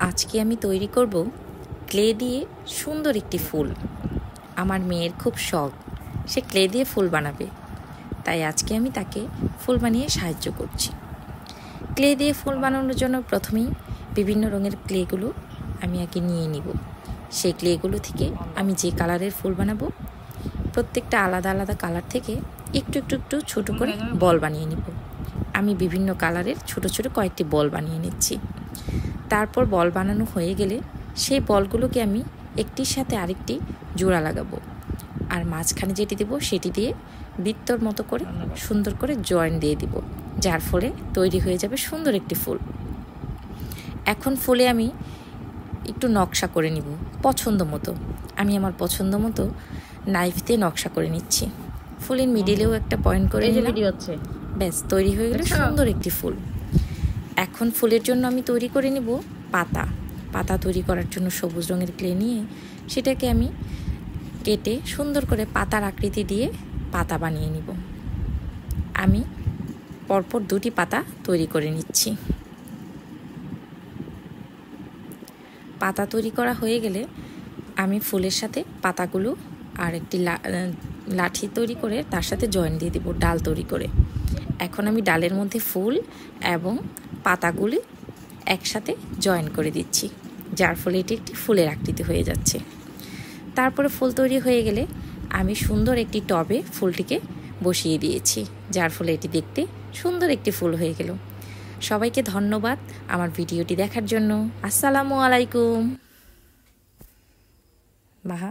আজকে আমি তৈরি করব ক্লে দিয়ে সুন্দর একটি ফুল। আমার মেয়ের খুব শখ, সে ক্লে দিয়ে ফুল বানাবে, তাই আজকে আমি তাকে ফুল বানিয়ে সাহায্য করছি। ক্লে দিয়ে ফুল বানানোর জন্য প্রথমেই বিভিন্ন রঙের ক্লেগুলো আমি আগে নিয়ে নিব। সেই ক্লেগুলো থেকে আমি যে কালারের ফুল বানাবো প্রত্যেকটা আলাদা আলাদা কালার থেকে একটু একটু একটু ছোটো করে বল বানিয়ে নিব। আমি বিভিন্ন কালারের ছোট ছোট কয়েকটি বল বানিয়ে নিচ্ছি। তারপর বল বানানো হয়ে গেলে সেই বলগুলোকে আমি একটির সাথে আরেকটি জোড়া লাগাবো, আর মাঝখানে যেটি দেব সেটি দিয়ে বৃত্তর মতো করে সুন্দর করে জয়েন দিয়ে দিব, যার ফলে তৈরি হয়ে যাবে সুন্দর একটি ফুল। এখন ফুলে আমি একটু নকশা করে নিব পছন্দ মতো। আমি আমার পছন্দ মতো নাইফ দিয়ে নকশা করে নিচ্ছি। ফুলের মিডিলেও একটা পয়েন্ট করে নিলাম, ব্যাস তৈরি হয়ে গেল সুন্দর একটি ফুল। এখন ফুলের জন্য আমি তৈরি করে নেব পাতা। পাতা তৈরি করার জন্য সবুজ রঙের ক্লে নিয়ে সেটাকে আমি কেটে সুন্দর করে পাতার আকৃতি দিয়ে পাতা বানিয়ে নিব। আমি পরপর দুটি পাতা তৈরি করে নিচ্ছি। পাতা তৈরি করা হয়ে গেলে আমি ফুলের সাথে পাতাগুলো আর একটি লাঠি তৈরি করে তার সাথে জয়েন দিয়ে দিব, ডাল তৈরি করে। এখন আমি ডালের মধ্যে ফুল এবং পাতাগুলি একসাথে জয়েন করে দিচ্ছি, যার ফলে এটি একটি ফুলের আকৃতি হয়ে যাচ্ছে। তারপরে ফুল তৈরি হয়ে গেলে আমি সুন্দর একটি টবে ফুলটিকে বসিয়ে দিয়েছি, যার ফলে এটি দেখতে সুন্দর একটি ফুল হয়ে গেল। সবাইকে ধন্যবাদ আমার ভিডিওটি দেখার জন্য। আসসালামু আলাইকুম। মাহা।